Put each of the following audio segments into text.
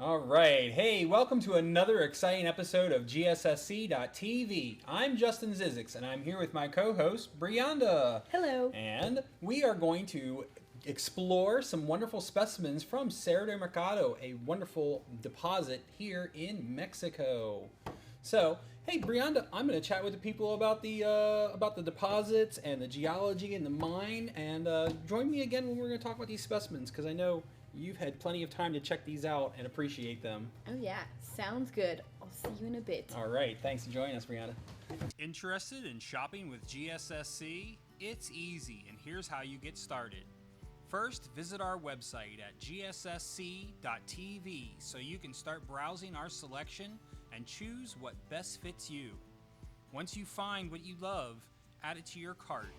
All right. Hey, welcome to another exciting episode of GSSC.TV. I'm Justin Zizix, and I'm here with my co-host, Brianda. Hello. And we are going to explore some wonderful specimens from Cerro De Mercado, a wonderful deposit here in Mexico. So, hey, Brianda, I'm going to chat with the people about the deposits and the geology and the mine, and join me again when we're going to talk about these specimens, because I know you've had plenty of time to check these out and appreciate them. Oh yeah, sounds good. I'll see you in a bit. All right, thanks for joining us, Brianna. Interested in shopping with GSSC? It's easy, and here's how you get started. First, visit our website at gssc.tv so you can start browsing our selection and choose what best fits you. Once you find what you love, add it to your cart.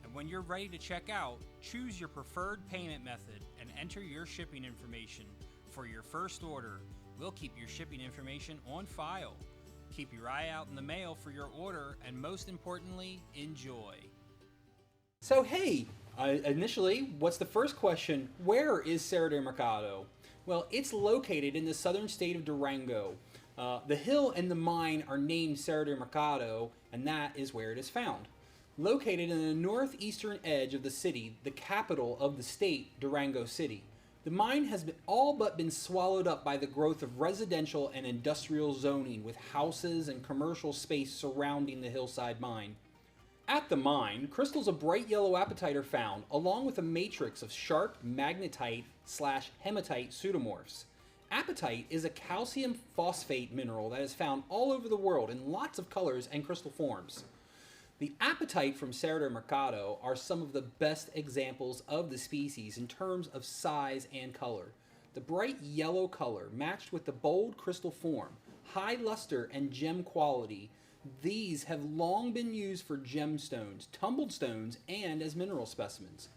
And when you're ready to check out, choose your preferred payment method and enter your shipping information. For your first order, we'll keep your shipping information on file. Keep your eye out in the mail for your order, and most importantly, enjoy. So, hey, initially, what's the first question? Where is Cerro de Mercado? Well, it's located in the southern state of Durango. The hill and the mine are named Cerro de Mercado, and that is where it is found. Located in the northeastern edge of the city, the capital of the state, Durango City. The mine has all but been swallowed up by the growth of residential and industrial zoning, with houses and commercial space surrounding the hillside mine. At the mine, crystals of bright yellow apatite are found, along with a matrix of sharp magnetite/hematite pseudomorphs. Apatite is a calcium phosphate mineral that is found all over the world in lots of colors and crystal forms. The apatite from Cerro de Mercado are some of the best examples of the species in terms of size and color. The bright yellow color matched with the bold crystal form, high luster and gem quality. These have long been used for gemstones, tumbled stones, and as mineral specimens.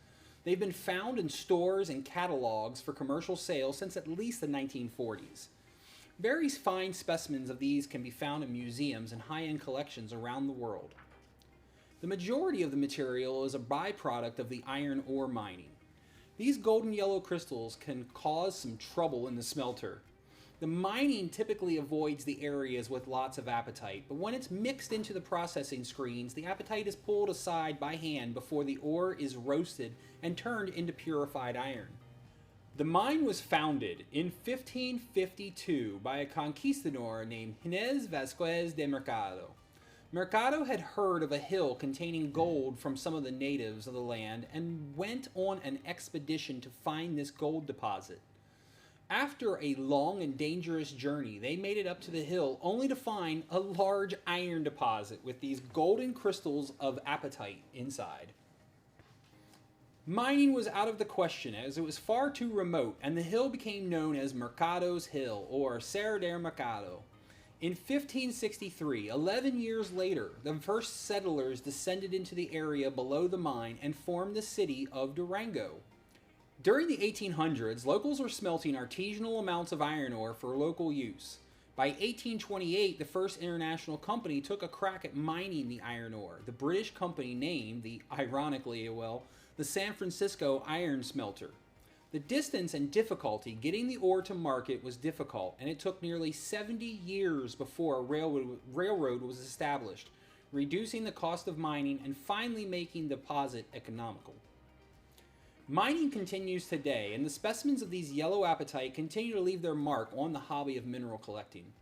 They've been found in stores and catalogs for commercial sale since at least the 1940s. Very fine specimens of these can be found in museums and high-end collections around the world. The majority of the material is a byproduct of the iron ore mining. These golden yellow crystals can cause some trouble in the smelter. The mining typically avoids the areas with lots of apatite, but when it's mixed into the processing screens, the apatite is pulled aside by hand before the ore is roasted and turned into purified iron. The mine was founded in 1552 by a conquistador named Inés Vázquez de Mercado. Mercado had heard of a hill containing gold from some of the natives of the land and went on an expedition to find this gold deposit. After a long and dangerous journey, they made it up to the hill only to find a large iron deposit with these golden crystals of apatite inside. Mining was out of the question as it was far too remote, and the hill became known as Mercado's Hill, or Cerro de Mercado. In 1563, 11 years later, the first settlers descended into the area below the mine and formed the city of Durango. During the 1800s, locals were smelting artisanal amounts of iron ore for local use. By 1828, the first international company took a crack at mining the iron ore. The British company named the San Francisco Iron Smelter. The distance and difficulty getting the ore to market was difficult, and it took nearly 70 years before a railroad was established, reducing the cost of mining and finally making the deposit economical. Mining continues today, and the specimens of these yellow apatite continue to leave their mark on the hobby of mineral collecting.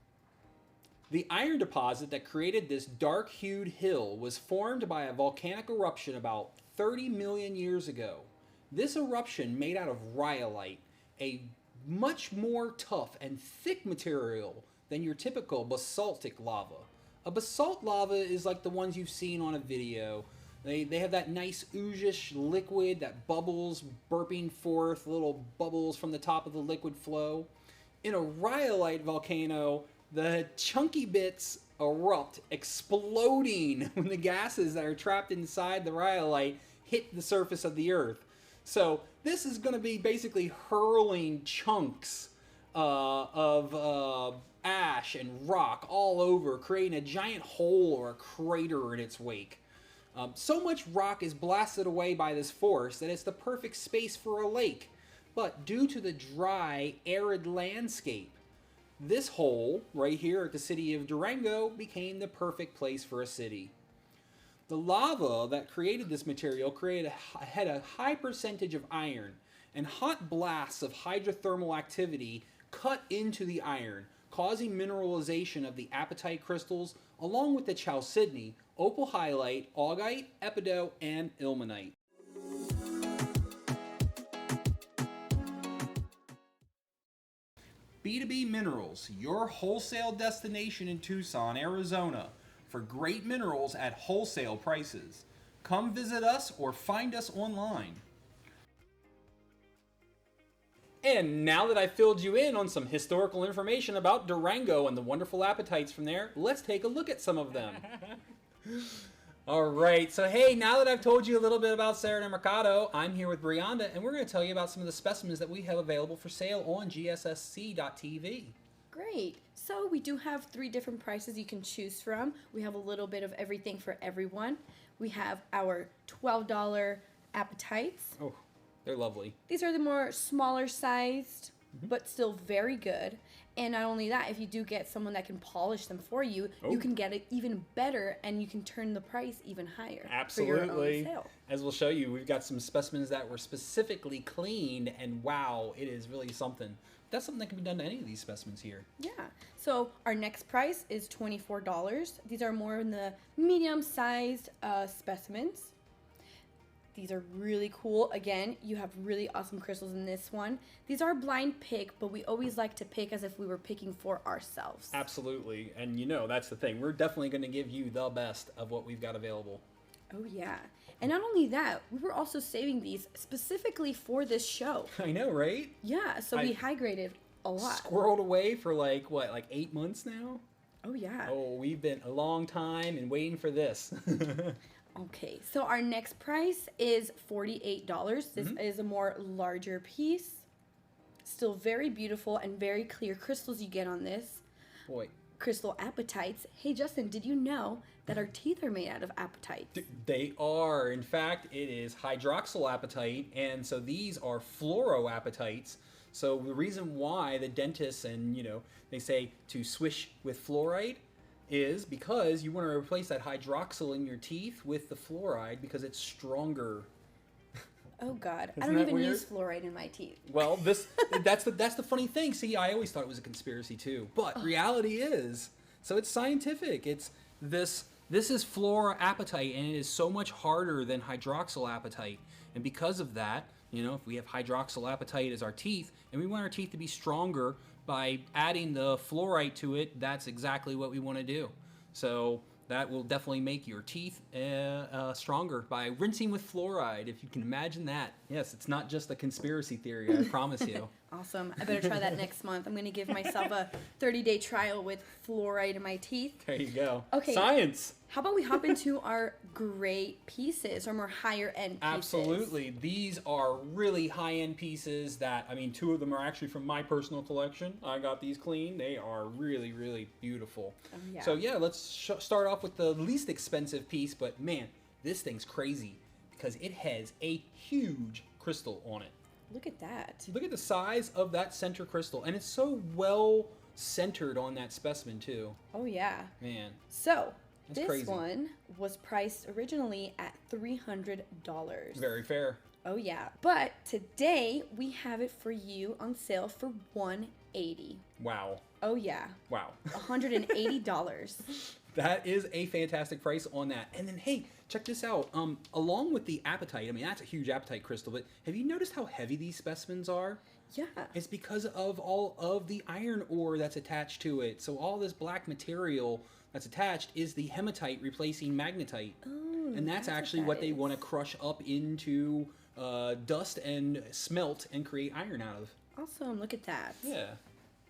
The iron deposit that created this dark-hued hill was formed by a volcanic eruption about 30 million years ago. This eruption made out of rhyolite, a much more tough and thick material than your typical basaltic lava. A basalt lava is like the ones you've seen on a video. They have that nice ooze-ish liquid that bubbles, burping forth little bubbles from the top of the liquid flow. In a rhyolite volcano, the chunky bits erupt, exploding when the gases that are trapped inside the rhyolite hit the surface of the earth. So this is going to be basically hurling chunks of ash and rock all over, creating a giant hole or a crater in its wake. So much rock is blasted away by this force that it's the perfect space for a lake. But due to the dry, arid landscape, This hole right here at the city of Durango became the perfect place for a city. The lava that created this material had a high percentage of iron, and hot blasts of hydrothermal activity cut into the iron, causing mineralization of the apatite crystals along with the chalcedony, opal hyalite, augite, epidote, and ilmenite. B2B Minerals, your wholesale destination in Tucson, Arizona, for great minerals at wholesale prices. Come visit us or find us online. And now that I've filled you in on some historical information about Durango and the wonderful apatites from there, let's take a look at some of them. All right, so hey, now that I've told you a little bit about Cerro De Mercado, I'm here with Brianda, and we're going to tell you about some of the specimens that we have available for sale on GSSC.TV. Great. So we do have 3 different prices you can choose from. We have a little bit of everything for everyone. We have our $12 apatites. Oh, they're lovely. These are the more smaller sized, but still very good. And not only that, if you do get someone that can polish them for you, you can get it even better, and you can turn the price even higher. Absolutely. For your own sale. As we'll show you, we've got some specimens that were specifically cleaned, and wow, it is really something. That's something that can be done to any of these specimens here. Yeah. So our next price is $24. These are more in the medium-sized specimens. These are really cool. Again, you have really awesome crystals in this one. These are blind pick, but we always like to pick as if we were picking for ourselves. Absolutely. And you know, that's the thing. We're definitely going to give you the best of what we've got available. Oh, yeah. And not only that, we were also saving these specifically for this show. I know, right? Yeah, so we high graded a lot. Squirreled away for like 8 months now? Oh, yeah. Oh, we've been a long time and waiting for this. Okay, so our next price is $48. This is a more larger piece. Still very beautiful and very clear crystals you get on this. Boy. Crystal apatites. Hey, Justin, did you know that our teeth are made out of apatite? They are. In fact, it is hydroxyl apatite, and so these are fluoroapatites. So the reason why the dentists and, they say to swish with fluoride is because you want to replace that hydroxyl in your teeth with the fluoride because it's stronger. Oh God, Isn't I don't that even weird? use fluoride in my teeth. Well, that's the funny thing. See, I always thought it was a conspiracy too, but reality is, so it's scientific. It's this is fluoroapatite, and it is so much harder than hydroxyl apatite. And because of that, if we have hydroxyl apatite as our teeth, and we want our teeth to be stronger by adding the fluoride to it, that's exactly what we want to do. So that will definitely make your teeth stronger by rinsing with fluoride, if you can imagine that. Yes, it's not just a conspiracy theory, I promise you. Awesome. I better try that next month. I'm going to give myself a 30-day trial with fluoride in my teeth. There you go. Okay. Science! How about we hop into our great pieces, or more higher-end pieces? Absolutely. These are really high-end pieces that, 2 of them are actually from my personal collection. I got these clean. They are really, really beautiful. Oh, yeah. So yeah, let's start off with the least expensive piece, but man, this thing's crazy because it has a huge crystal on it. Look at that. Look at the size of that center crystal, and it's so well centered on that specimen too. Oh, yeah. Man. So, That's this crazy. one was priced originally at $300. Very fair. Oh, yeah. But today, we have it for you on sale for $180. Wow. Oh, yeah. Wow. $180. That is a fantastic price on that. And then, hey, check this out. Along with the apatite, that's a huge apatite crystal, but have you noticed how heavy these specimens are? Yeah. It's because of all of the iron ore that's attached to it. So all this black material that's attached is the hematite replacing magnetite. Oh, and that's actually what they want to crush up into dust and smelt and create iron out of. Awesome. Look at that. Yeah. Isn't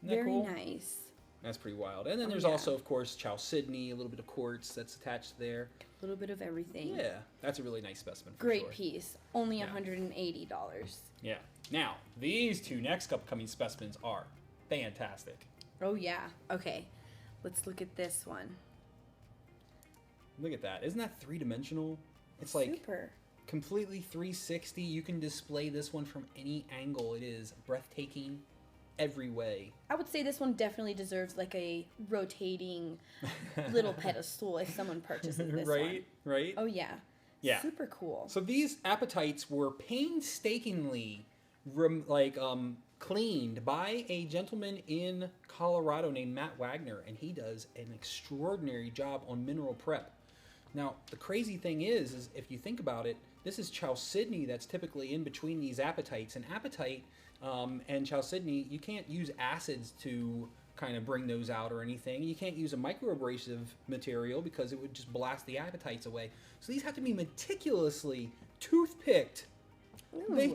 that Very cool? nice. That's pretty wild. And then there's yeah. also, of course, chalcedony, a little bit of quartz that's attached there. A little bit of everything. Yeah, that's a really nice specimen. For Great sure. piece. Only Yeah. $180. Yeah. Now, these 2 next upcoming specimens are fantastic. Oh, yeah. Okay. Let's look at this one. Look at that. Isn't that 3-dimensional? It's like Super. completely 360. You can display this one from any angle. It is breathtaking. every way. I would say this one definitely deserves like a rotating little pedestal if someone purchases this one. Right? Oh, yeah. Yeah. Super cool. So these apatites were painstakingly cleaned by a gentleman in Colorado named Matt Wagner, and he does an extraordinary job on mineral prep. Now, the crazy thing is if you think about it, this is chalcedony that's typically in between these apatites. And apatite and chalcedony, you can't use acids to kind of bring those out or anything. You can't use a microabrasive material because it would just blast the apatites away. So these have to be meticulously toothpicked.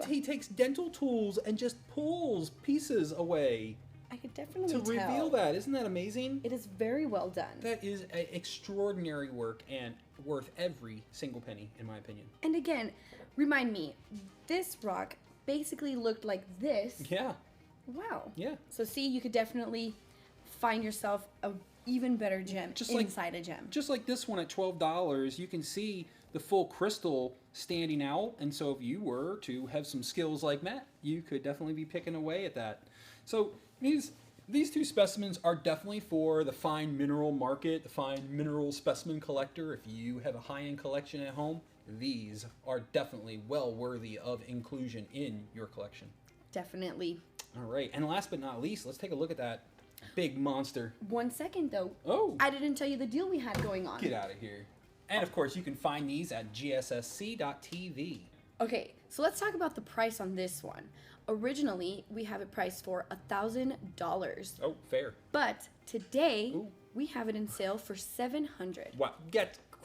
He takes dental tools and just pulls pieces away. I could definitely to tell. reveal that. Isn't that amazing? It is very well done. That is extraordinary work and worth every single penny, in my opinion. And again, remind me, this rock basically looked like this. Yeah. Wow. Yeah. So see, you could definitely find yourself a even better gem inside a gem. Just like this one at $12, you can see the full crystal standing out. And so if you were to have some skills like Matt, you could definitely be picking away at that. So these two specimens are definitely for the fine mineral market, the fine mineral specimen collector. If you have a high-end collection at home, these are definitely well worthy of inclusion in your collection. Definitely. All right, and last but not least, let's take a look at that big monster. 1 second though. Oh. I didn't tell you the deal we had going on. Get out of here. And of course, you can find these at gssc.tv. Okay, so let's talk about the price on this one. Originally, we have it priced for $1,000. Oh, fair. But today, we have it in sale for $700. Wow,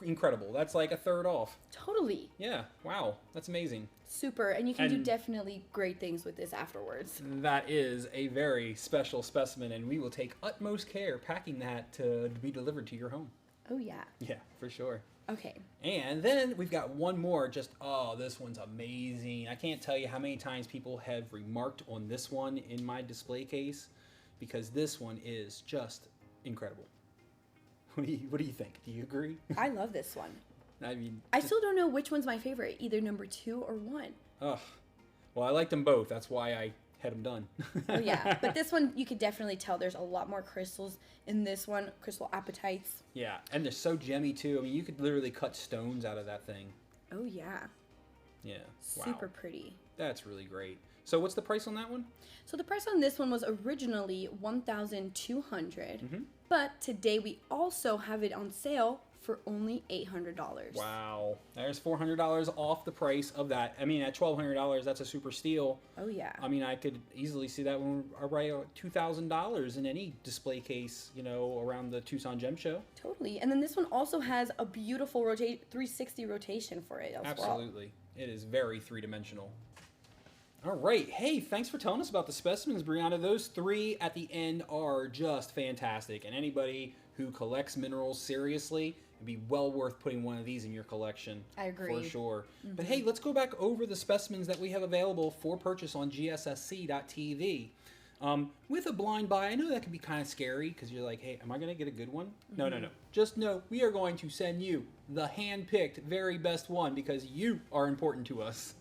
incredible. That's like a third off. Totally. Yeah, wow, that's amazing. Super, and you can do definitely great things with this afterwards. That is a very special specimen, and we will take utmost care packing that to be delivered to your home. Oh, yeah. Yeah, for sure. Okay. And then we've got one more. This one's amazing. I can't tell you how many times people have remarked on this one in my display case, because this one is just incredible. What do you think? Do you agree? I love this one. I mean, I still don't know which one's my favorite, either number 2 or 1. Well, I liked them both. That's why I had them done. Oh, yeah. But this one, you could definitely tell there's a lot more crystals in this one. Crystal apatites. Yeah, and they're so gemmy, too. I mean, you could literally cut stones out of that thing. Oh, yeah. Yeah. Super pretty. That's really great. So what's the price on that one? So the price on this one was originally $1,200. But today we also have it on sale for only $800. Wow. There's $400 off the price of that. I mean, at $1,200, that's a super steal. Oh, yeah. I mean, I could easily see that one right at $2,000 in any display case, around the Tucson Gem Show. Totally. And then this one also has a beautiful 360 rotation for it as well. Absolutely. It is very three-dimensional. All right. Hey, thanks for telling us about the specimens, Brianna. Those 3 at the end are just fantastic. And anybody who collects minerals seriously, it'd be well worth putting one of these in your collection. I agree. For sure. But hey, let's go back over the specimens that we have available for purchase on gssc.tv. With a blind buy, I know that can be kind of scary because you're like, hey, am I going to get a good one? No. Just know we are going to send you the hand-picked very best one because you are important to us.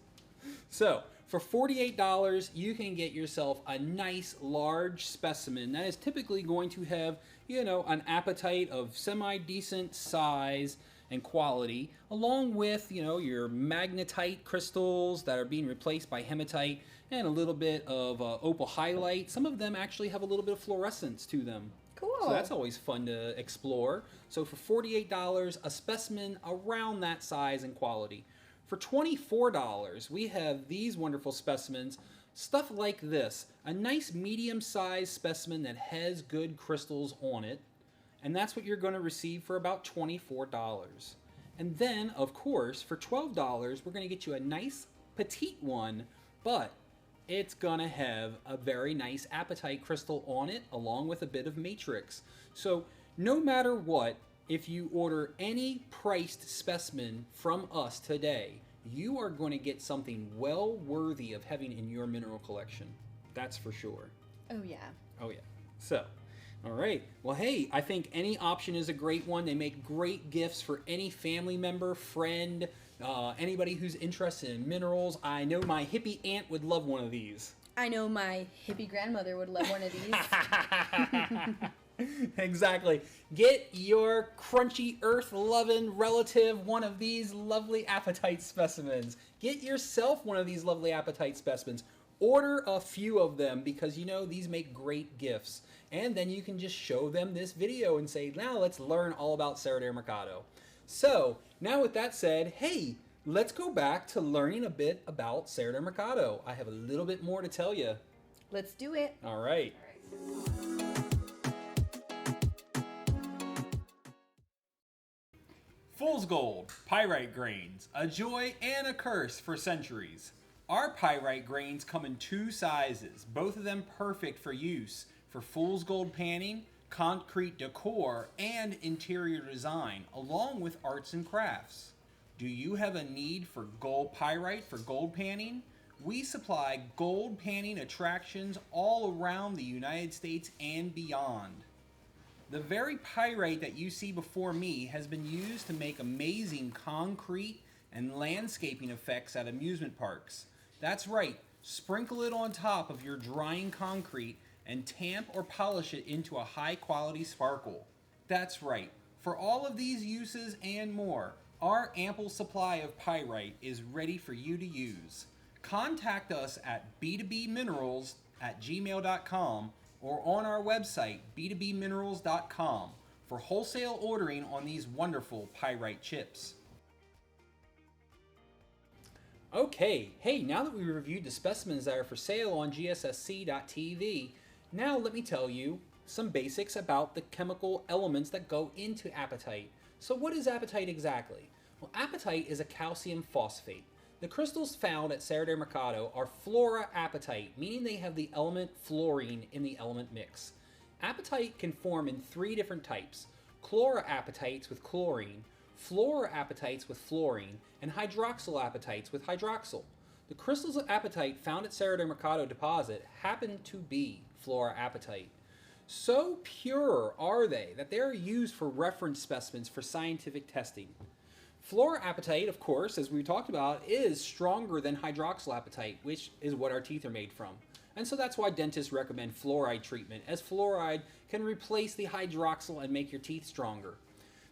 So, for $48, you can get yourself a nice large specimen that is typically going to have, an apatite of semi-decent size and quality, along with, your magnetite crystals that are being replaced by hematite and a little bit of opal highlight. Some of them actually have a little bit of fluorescence to them. Cool. So that's always fun to explore. So for $48, a specimen around that size and quality. For $24, we have these wonderful specimens, stuff like this, a nice medium-sized specimen that has good crystals on it, and that's what you're going to receive for about $24. And then, of course, for $12, we're going to get you a nice petite one, but it's going to have a very nice apatite crystal on it, along with a bit of matrix. So no matter what, if you order any priced specimen from us today, you are going to get something well worthy of having in your mineral collection. That's for sure. Oh, yeah. Oh, yeah. So, all right. Well, hey, I think any option is a great one. They make great gifts for any family member, friend, anybody who's interested in minerals. I know my hippie aunt would love one of these. I know my hippie grandmother would love one of these. Exactly. Get your crunchy earth-loving relative one of these lovely apatite specimens. Get yourself one of these lovely apatite specimens. Order a few of them because you know these make great gifts. And then you can just show them this video and say, now let's learn all about Cerro De Mercado. So, now with that said, hey, let's go back to learning a bit about Cerro De Mercado. I have a little bit more to tell you. Let's do it. All right. Fool's gold, pyrite grains, a joy and a curse for centuries. Our pyrite grains come in two sizes, both of them perfect for use for fool's gold panning, concrete decor, and interior design, along with arts and crafts. Do you have a need for gold pyrite for gold panning? We supply gold panning attractions all around the United States and beyond. The very pyrite that you see before me has been used to make amazing concrete and landscaping effects at amusement parks. That's right, sprinkle it on top of your drying concrete and tamp or polish it into a high quality sparkle. That's right, for all of these uses and more, our ample supply of pyrite is ready for you to use. Contact us at b2bminerals@gmail.com or on our website b2bminerals.com for wholesale ordering on these wonderful pyrite chips. Okay, hey, now that we reviewed the specimens that are for sale on gssc.tv, now let me tell you some basics about the chemical elements that go into apatite. So what is apatite exactly? Well, apatite is a calcium phosphate. The crystals found at Cerro De Mercado are fluoroapatite, meaning they have the element fluorine in the element mix. Apatite can form in three different types: chloroapatites with chlorine, fluoroapatites with fluorine, and hydroxylapatites with hydroxyl. The crystals of apatite found at Cerro De Mercado deposit happen to be fluoroapatite. So pure are they that they are used for reference specimens for scientific testing. Fluoroapatite, of course, as we talked about, is stronger than hydroxylapatite, which is what our teeth are made from. And so that's why dentists recommend fluoride treatment, as fluoride can replace the hydroxyl and make your teeth stronger.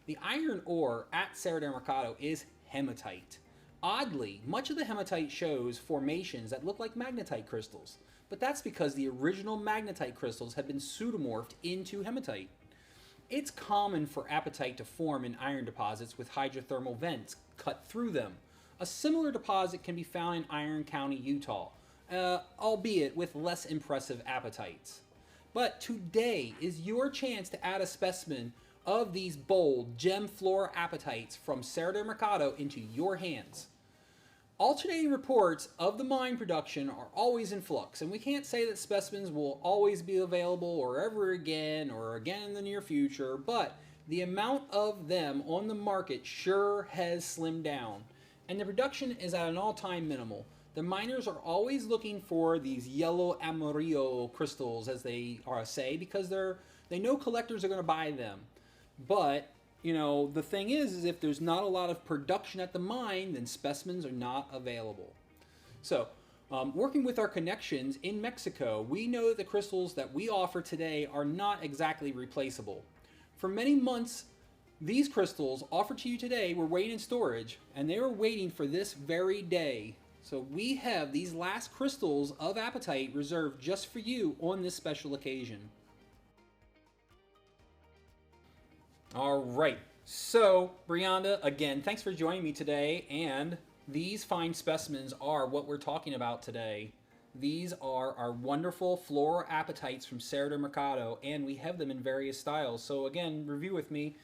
The iron ore at Cerro De Mercado is hematite. Oddly, much of the hematite shows formations that look like magnetite crystals, but that's because the original magnetite crystals have been pseudomorphed into hematite. It's common for apatite to form in iron deposits with hydrothermal vents cut through them. A similar deposit can be found in Iron County, Utah, albeit with less impressive apatites. But today is your chance to add a specimen of these bold gem fluoroapatites from Cerro De Mercado into your hands. Alternating reports of the mine production are always in flux, and we can't say that specimens will always be available or ever again or again in the near future, but the amount of them on the market sure has slimmed down, and the production is at an all-time minimal. The miners are always looking for these yellow amarillo crystals, as they say, because they know collectors are going to buy them. But you know, the thing is if there's not a lot of production at the mine, then specimens are not available. So, working with our connections in Mexico, we know that the crystals that we offer today are not exactly replaceable. For many months, these crystals offered to you today were waiting in storage, and they were waiting for this very day. So we have these last crystals of apatite reserved just for you on this special occasion. All right, so Brianda, again, thanks for joining me today, and these fine specimens are what we're talking about today. These are our wonderful fluoroapatites from Cerro De Mercado, and we have them in various styles. So again, review with me.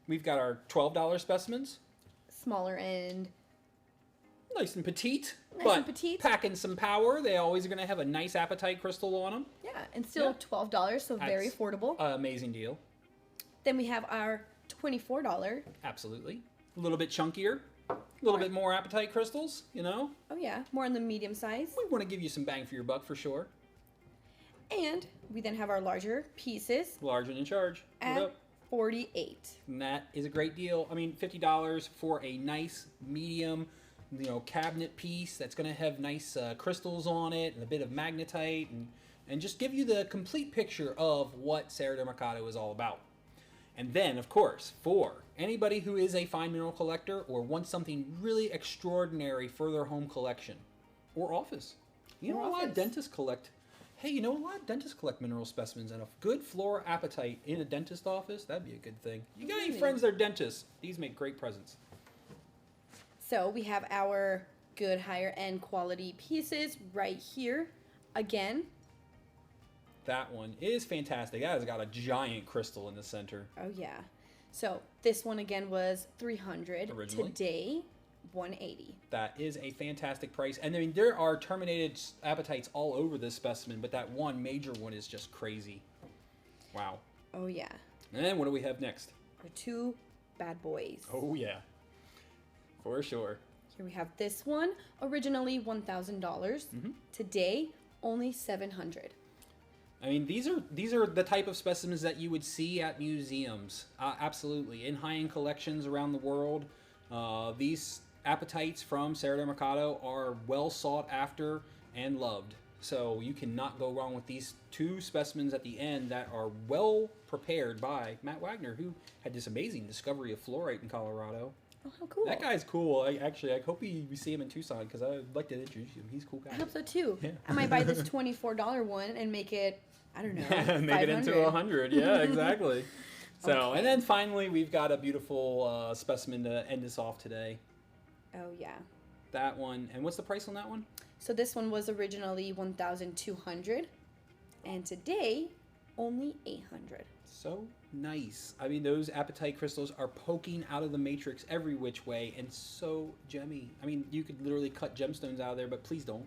We've got our $12 specimens. Smaller end. Nice and petite, Nice and petite. Packing some power. They always are going to have a nice apatite crystal on them. Yeah, and still $12, so very affordable. Amazing deal. Then we have our $24. Absolutely. A little bit chunkier. A little bit more apatite crystals, you know. Oh yeah, more on the medium size. We want to give you some bang for your buck for sure. And we then have our larger pieces. Large and in charge. At $48. And that is a great deal. I mean, $50 for a nice, medium, cabinet piece that's going to have nice crystals on it and a bit of magnetite and just give you the complete picture of what Cerro De Mercado is all about. And then, of course, for anybody who is a fine mineral collector or wants something really extraordinary for their home collection or office. A lot of dentists collect. Hey, a lot of dentists collect mineral specimens, and a good flora apatite in a dentist office, that'd be a good thing. You got any friends that are dentists? These make great presents. So we have our good higher end quality pieces right here. Again, that one is fantastic. That has got a giant crystal in the center. Oh yeah. So this one again was $300. Originally. Today, $180. That is a fantastic price. And I mean, there are terminated apatites all over this specimen, but that one major one is just crazy. Wow. Oh yeah. And then what do we have next? Our two bad boys. Oh yeah. For sure. Here we have this one, originally $1,000. Today, only $700. I mean, these are the type of specimens that you would see at museums. Absolutely. In high-end collections around the world, these apatites from Cerro De Mercado are well sought after and loved. So you cannot go wrong with these two specimens at the end that are well prepared by Matt Wagner, who had this amazing discovery of fluorite in Colorado. Oh, how cool. That guy's cool. I hope we see him in Tucson because I'd like to introduce him. He's a cool guy. I hope so too. Yeah. I might buy this $24 one and make it, I don't know, make it into 100. Yeah, exactly. So, Okay. And then finally, we've got a beautiful specimen to end us off today. Oh yeah. That one. And what's the price on that one? So this one was originally $1,200, and today only $800. So nice. I mean, those apatite crystals are poking out of the matrix every which way and so gemmy. I mean, you could literally cut gemstones out of there, but please don't.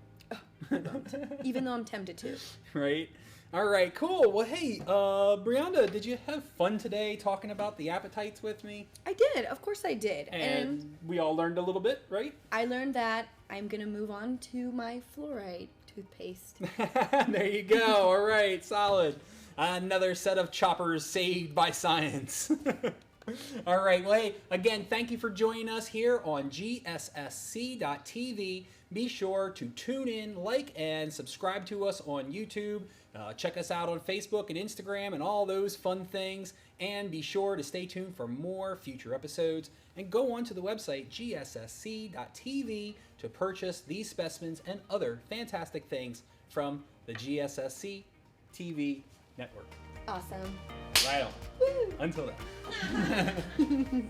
Even though I'm tempted to. Right? All right, cool. Well, hey, Brianda, did you have fun today talking about the apatites with me? I did. Of course I did. And we all learned a little bit, right? I learned that I'm going to move on to my fluoride toothpaste. There you go. All right, solid. Another set of choppers saved by science. All right, well, hey, again, thank you for joining us here on GSSC.TV. Be sure to tune in, like, and subscribe to us on YouTube. Check us out on Facebook and Instagram and all those fun things. And be sure to stay tuned for more future episodes. And go on to the website, GSSC.TV, to purchase these specimens and other fantastic things from the GSSC TV network. Awesome. Right on. Woo. Until then.